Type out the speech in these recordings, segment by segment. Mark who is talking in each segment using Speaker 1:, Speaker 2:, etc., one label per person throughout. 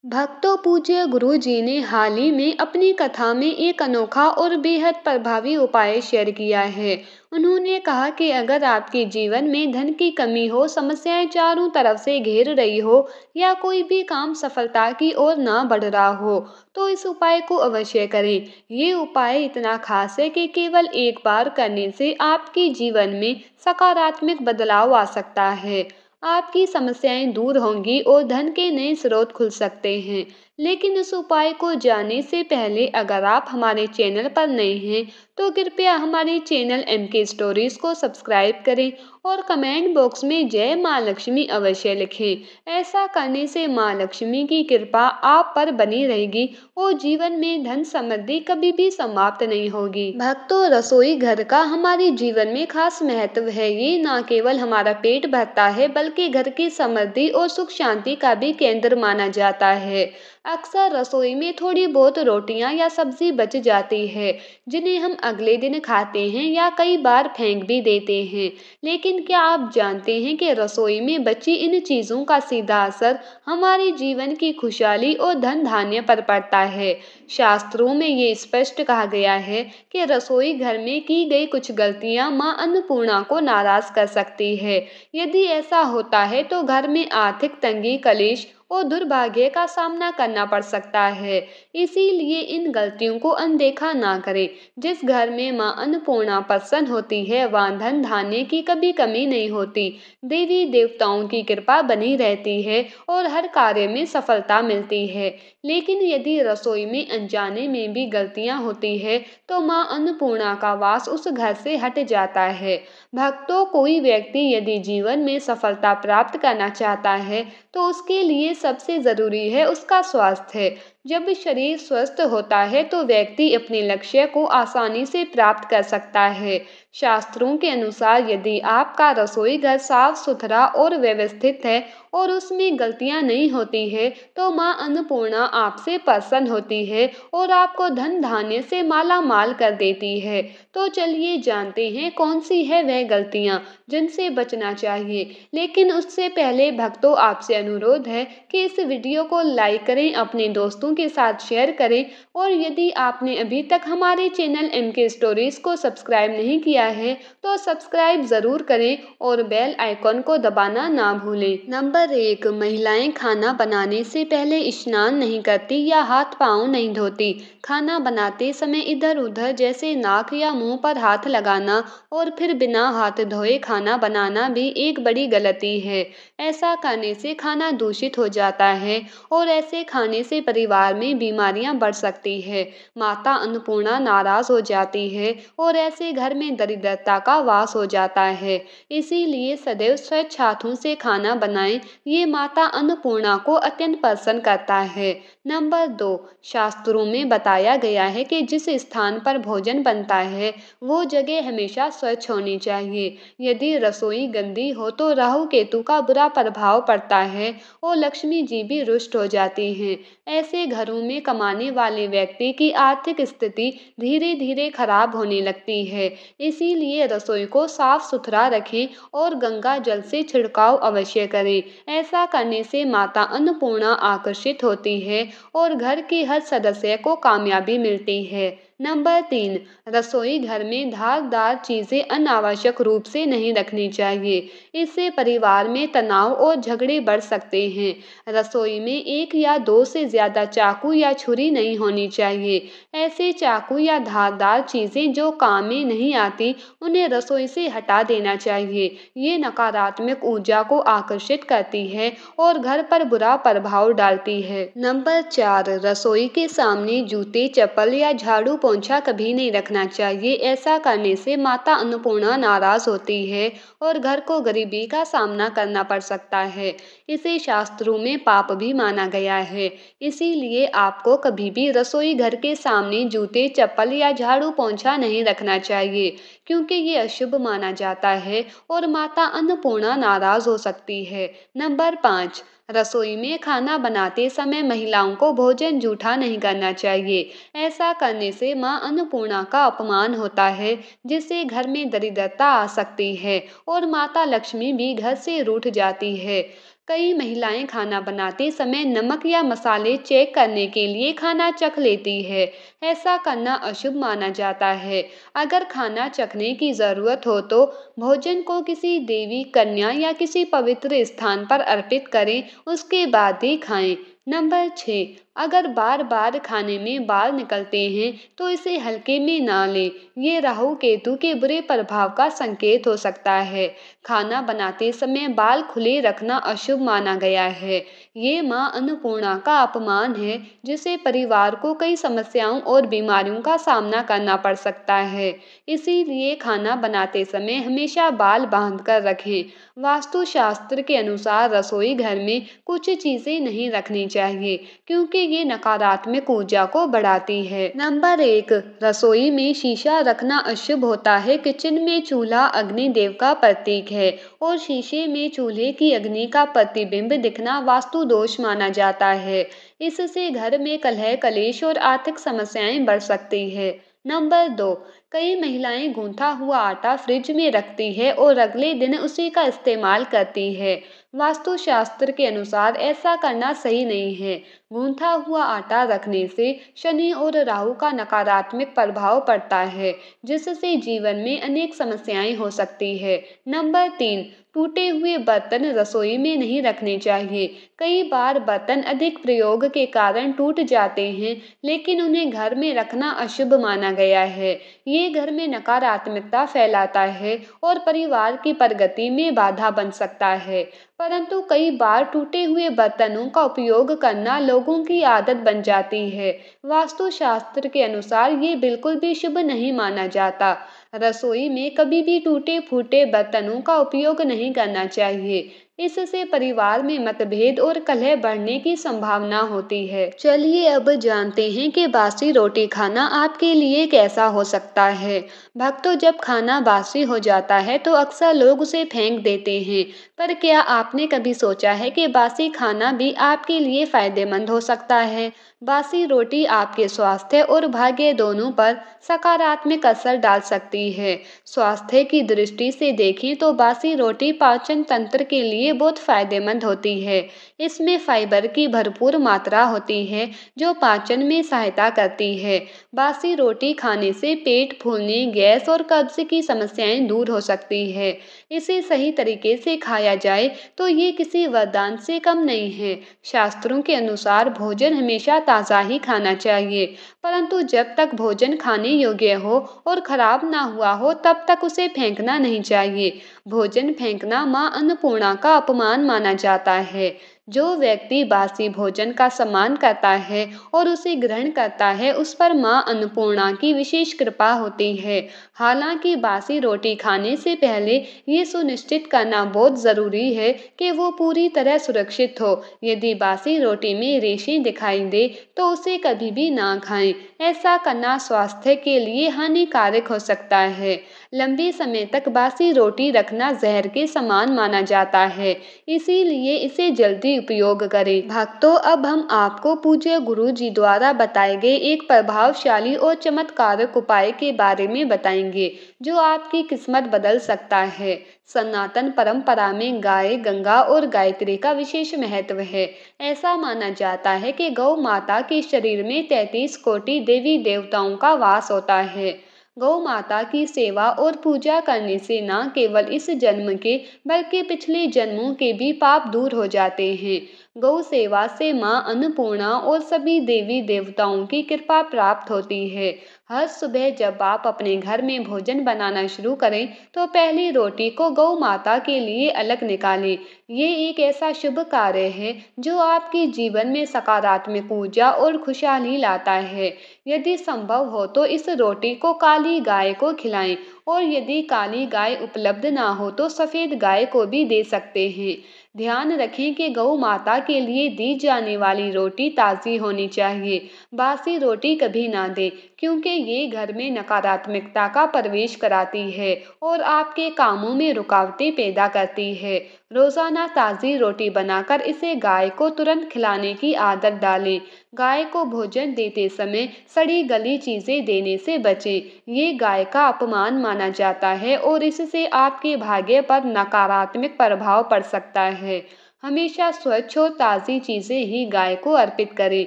Speaker 1: भक्तों पूज्य गुरु जी ने हाल ही में अपनी कथा में एक अनोखा और बेहद प्रभावी उपाय शेयर किया है। उन्होंने कहा कि अगर आपके जीवन में धन की कमी हो, समस्याएं चारों तरफ से घेर रही हो या कोई भी काम सफलता की ओर ना बढ़ रहा हो, तो इस उपाय को अवश्य करें। ये उपाय इतना खास है कि केवल एक बार करने से आपके जीवन में सकारात्मक बदलाव आ सकता है। आपकी समस्याएं दूर होंगी और धन के नए स्रोत खुल सकते हैं। लेकिन इस उपाय को जानने से पहले अगर आप हमारे चैनल पर नए हैं तो कृपया हमारे चैनल MK स्टोरीज को सब्सक्राइब करें और कमेंट बॉक्स में जय माँ लक्ष्मी अवश्य लिखें। ऐसा करने से माँ लक्ष्मी की कृपा आप पर बनी रहेगी और जीवन में धन समृद्धि कभी भी समाप्त नहीं होगी। भक्तों, रसोई घर का हमारे जीवन में खास महत्व है। ये न केवल हमारा पेट भरता है बल्कि घर की समृद्धि और सुख शांति का भी केंद्र माना जाता है। अक्सर रसोई में थोड़ी बहुत रोटियां या सब्जी बच जाती है जिन्हें हम अगले दिन खाते हैं या कई बार फेंक भी देते हैं। लेकिन क्या आप जानते हैं कि रसोई में बची इन चीज़ों का सीधा असर हमारे जीवन की खुशहाली और धन धान्य पर पड़ता है। शास्त्रों में ये स्पष्ट कहा गया है कि रसोई घर में की गई कुछ गलतियां मां अन्नपूर्णा को नाराज कर सकती है। यदि ऐसा होता है तो घर में आर्थिक तंगी, कलेश और दुर्भाग्य का सामना करना पड़ सकता है। इसीलिए इन गलतियों को अनदेखा ना करें। जिस घर में मां अन्नपूर्णा प्रसन्न होती है वहां धन धान्य की कभी कमी नहीं होती। देवी देवताओं की कृपा बनी रहती है और हर कार्य में सफलता मिलती है। लेकिन यदि रसोई में अनजाने में भी गलतियां होती है तो मां अन्नपूर्णा का वास उस घर से हट जाता है। भक्तों, कोई व्यक्ति यदि जीवन में सफलता प्राप्त करना चाहता है तो उसके लिए सबसे जरूरी है उसका स्वास्थ्य। जब शरीर स्वस्थ होता है तो व्यक्ति अपने लक्ष्य को आसानी से प्राप्त कर सकता है। शास्त्रों के अनुसार यदि आपका रसोई घर साफ सुथरा और व्यवस्थित है और उसमें गलतियां नहीं होती है तो मां अन्नपूर्णा आपसे प्रसन्न होती है और आपको धन धान्य से माला माल कर देती है। तो चलिए जानते हैं कौन सी है वह गलतियां जिनसे बचना चाहिए। लेकिन उससे पहले भक्तों, आपसे अनुरोध है कि इस वीडियो को लाइक करें, अपने दोस्तों के साथ शेयर करें और यदि आपने अभी तक हमारे चैनल MK स्टोरीज को सब्सक्राइब नहीं किया है तो सब्सक्राइब जरूर करें और बेल आइकॉन को दबाना ना भूलें। नंबर 1, महिलाएं खाना बनाने से पहले स्नान नहीं करती या हाथ पांव नहीं धोती। खाना बनाते समय इधर उधर जैसे नाक या मुंह पर हाथ लगाना और फिर बिना हाथ धोए खाना बनाना भी एक बड़ी गलती है। ऐसा करने से खाना दूषित हो जाता है और ऐसे खाने से परिवार में बीमारियां बढ़ सकती है। माता अन्नपूर्णा नाराज हो जाती है और ऐसे घर में दरिद्रता का वास हो जाता है। इसीलिए सदैव स्वच्छ हाथों से खाना बनाएं। ये माता अन्नपूर्णा को अत्यंत प्रसन्न करता है। नंबर 2, शास्त्रों में बताया गया है कि जिस स्थान पर भोजन बनता है वो जगह हमेशा स्वच्छ होनी चाहिए। यदि रसोई गंदी हो तो राहु केतु का बुरा प्रभाव पड़ता है और लक्ष्मी जी भी रुष्ट हो जाती हैं। ऐसे घरों में कमाने वाले व्यक्ति की आर्थिक स्थिति धीरे धीरे खराब होने लगती है। इसीलिए रसोई को साफ सुथरा रखें और गंगा जल से छिड़काव अवश्य करें। ऐसा करने से माता अन्नपूर्णा आकर्षित होती है और घर के हर सदस्य को कामयाबी मिलती है। नंबर 3, रसोई घर में धारदार चीजें अनावश्यक रूप से नहीं रखनी चाहिए। इससे परिवार में तनाव और झगड़े बढ़ सकते हैं। रसोई में एक या दो से ज्यादा चाकू या छुरी नहीं होनी चाहिए। ऐसे चाकू या धारदार चीजें जो काम में नहीं आती उन्हें रसोई से हटा देना चाहिए। ये नकारात्मक ऊर्जा को आकर्षित करती है और घर पर बुरा प्रभाव डालती है। नंबर 4, रसोई के सामने जूते, चप्पल या झाड़ू पोंछा कभी नहीं रखना चाहिए। ऐसा करने से माता अन्नपूर्णा नाराज होती है और घर को गरीबी का सामना करना पड़ सकता है। इसे शास्त्रों में पाप भी माना गया है। इसीलिए आपको कभी भी रसोई घर के सामने जूते, चप्पल या झाड़ू पोंछा नहीं रखना चाहिए क्योंकि ये अशुभ माना जाता है और माता अन्नपूर्णा नाराज हो सकती है। नंबर 5, रसोई में खाना बनाते समय महिलाओं को भोजन जूठा नहीं करना चाहिए। ऐसा करने से मां अन्नपूर्णा का अपमान होता है जिससे घर में दरिद्रता आ सकती है और माता लक्ष्मी भी घर से रूठ जाती है। कई महिलाएं खाना बनाते समय नमक या मसाले चेक करने के लिए खाना चख लेती है। ऐसा करना अशुभ माना जाता है। अगर खाना चखने की जरूरत हो तो भोजन को किसी देवी, कन्या या किसी पवित्र स्थान पर अर्पित करें, उसके बाद ही खाएं। नंबर 6, अगर बार बार खाने में बाल निकलते हैं तो इसे हल्के में ना लें। ये राहु केतु के बुरे प्रभाव का संकेत हो सकता है। खाना बनाते समय बाल खुले रखना अशुभ माना गया है। ये मां अन्नपूर्णा का अपमान है, जिसे परिवार को कई समस्याओं और बीमारियों का सामना करना पड़ सकता है। इसीलिए खाना बनाते समय हमेशा बाल बांध कर रखें। वास्तुशास्त्र के अनुसार रसोई घर में कुछ चीजें नहीं रखनी चाहिए, क्योंकि ये नकारात्मक ऊर्जा को बढ़ाती है। नंबर 1, रसोई में शीशा रखना अशुभ होता है। किचन में चूल्हा अग्निदेव का प्रतीक है और शीशे में चूल्हे की अग्नि का प्रतिबिंब दिखना वास्तु दोष माना जाता है। इससे घर में कलह, कलेश और आर्थिक समस्याएं बढ़ सकती है। नंबर 2, कई महिलाएं गूंथा हुआ आटा फ्रिज में रखती है और अगले दिन उसी का इस्तेमाल करती है। वास्तुशास्त्र के अनुसार ऐसा करना सही नहीं है। गूंथा हुआ आटा रखने से शनि और राहु का नकारात्मक प्रभाव पड़ता है, जिससे जीवन में अनेक समस्याएं हो सकती है। नंबर 3, टूटे हुए बर्तन रसोई में नहीं रखने चाहिए। कई बार बर्तन अधिक प्रयोग के कारण टूट जाते हैं, लेकिन उन्हें घर में रखना अशुभ माना गया है। ये घर में नकारात्मकता फैलाता है और परिवार की प्रगति में बाधा बन सकता है। परंतु कई बार टूटे हुए बर्तनों का उपयोग करना लोगों की आदत बन जाती है। वास्तुशास्त्र के अनुसार ये बिल्कुल भी शुभ नहीं माना जाता। रसोई में कभी भी टूटे फूटे बर्तनों का उपयोग नहीं करना चाहिए। इससे परिवार में मतभेद और कलह बढ़ने की संभावना होती है। चलिए अब जानते हैं कि बासी रोटी खाना आपके लिए कैसा हो सकता है। भक्तों, जब खाना बासी हो जाता है तो अक्सर लोग उसे फेंक देते हैं। पर क्या आपने कभी सोचा है कि बासी खाना भी आपके लिए फायदेमंद हो सकता है? बासी रोटी आपके स्वास्थ्य और भाग्य दोनों पर सकारात्मक असर डाल सकती है। स्वास्थ्य की दृष्टि से देखें तो बासी रोटी पाचन तंत्र के लिए बहुत फायदेमंद होती है। इसमें फाइबर की भरपूर मात्रा होती है, जो पाचन में सहायता करती है। बासी रोटी खाने से पेट फूलने, गैस और कब्ज की समस्याएं दूर हो सकती है। इसे सही तरीके से खाया जाए तो ये किसी वरदान से कम नहीं है। शास्त्रों के अनुसार भोजन हमेशा ताज़ा ही खाना चाहिए, परंतु जब तक भोजन खाने योग्य हो और खराब ना हुआ हो तब तक उसे फेंकना नहीं चाहिए। भोजन फेंकना मां अन्नपूर्णा का अपमान माना जाता है। जो व्यक्ति बासी भोजन का सम्मान करता है और उसे ग्रहण करता है, उस पर मां अन्नपूर्णा की विशेष कृपा होती है। हालांकि बासी रोटी खाने से पहले ये सुनिश्चित करना बहुत जरूरी है कि वो पूरी तरह सुरक्षित हो। यदि बासी रोटी में रेशें दिखाई दे तो उसे कभी भी ना खाएं। ऐसा करना स्वास्थ्य के लिए हानिकारक हो सकता है। लंबे समय तक बासी रोटी रखना जहर के समान माना जाता है, इसीलिए इसे जल्दी उपयोग करें। भक्तों, अब हम आपको पूज्य गुरु जी द्वारा बताए गए एक प्रभावशाली और चमत्कारक उपाय के बारे में बताएंगे, जो आपकी किस्मत बदल सकता है। सनातन परंपरा में गाय, गंगा और गायत्री का विशेष महत्व है। ऐसा माना जाता है कि गौ माता के शरीर में 33 कोटि देवी देवताओं का वास होता है। गौ माता की सेवा और पूजा करने से न केवल इस जन्म के बल्कि पिछले जन्मों के भी पाप दूर हो जाते हैं। गौ सेवा से मां अन्नपूर्णा और सभी देवी देवताओं की कृपा प्राप्त होती है। हर सुबह जब आप अपने घर में भोजन बनाना शुरू करें तो पहली रोटी को गौ माता के लिए अलग निकालें। ये एक ऐसा शुभ कार्य है जो आपके जीवन में सकारात्मक ऊर्जा और खुशहाली लाता है। यदि संभव हो तो इस रोटी को काली गाय को खिलाएं, और यदि काली गाय उपलब्ध ना हो तो सफेद गाय को भी दे सकते हैं। ध्यान रखें कि गौ माता के लिए दी जाने वाली रोटी ताज़ी होनी चाहिए। बासी रोटी कभी ना दें, क्योंकि ये घर में नकारात्मकता का प्रवेश कराती है और आपके कामों में रुकावटें पैदा करती है। रोजाना ताज़ी रोटी बनाकर इसे गाय को तुरंत खिलाने की आदत डालें। गाय को भोजन देते समय सड़ी गली चीजें देने से बचें। ये गाय का अपमान माना जाता है और इससे आपके भाग्य पर नकारात्मक प्रभाव पड़ सकता है। हमेशा स्वच्छ और ताज़ी चीज़ें ही गाय को अर्पित करें।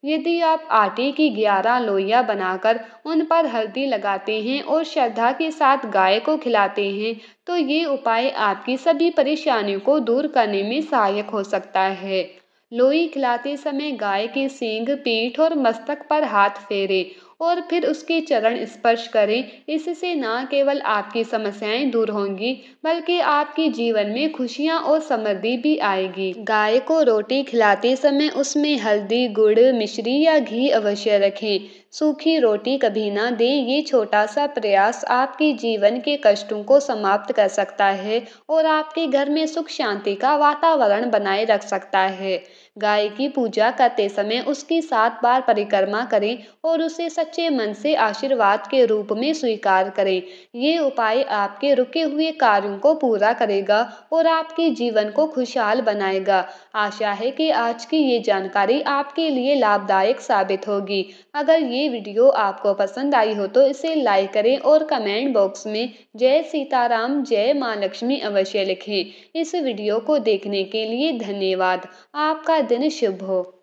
Speaker 1: यदि आप आटे की 11 लोइयां बनाकर उन पर हल्दी लगाते हैं और श्रद्धा के साथ गाय को खिलाते हैं, तो ये उपाय आपकी सभी परेशानियों को दूर करने में सहायक हो सकता है। लोई खिलाते समय गाय के सींग, पीठ और मस्तक पर हाथ फेरें और फिर उसके चरण स्पर्श करें। इससे न केवल आपकी समस्याएं दूर होंगी, बल्कि आपके जीवन में खुशियां और समृद्धि भी आएगी। गाय को रोटी खिलाते समय उसमें हल्दी, गुड़, मिश्री या घी अवश्य रखें। सूखी रोटी कभी ना दें। ये छोटा सा प्रयास आपके जीवन के कष्टों को समाप्त कर सकता है और आपके घर में सुख शांति का वातावरण बनाए रख सकता है। गाय की पूजा करते समय उसकी 7 बार परिक्रमा करें और उसे सच्चे मन से आशीर्वाद के रूप में स्वीकार करें। ये उपाय आपके रुके हुए कार्यों को पूरा करेगा और आपके जीवन को खुशहाल बनाएगा। आशा है कि आज की ये जानकारी आपके लिए लाभदायक साबित होगी। अगर ये वीडियो आपको पसंद आई हो तो इसे लाइक करें और कमेंट बॉक्स में जय सीताराम, जय माँ लक्ष्मी अवश्य लिखें। इस वीडियो को देखने के लिए धन्यवाद। आपका दिन शुभ हो।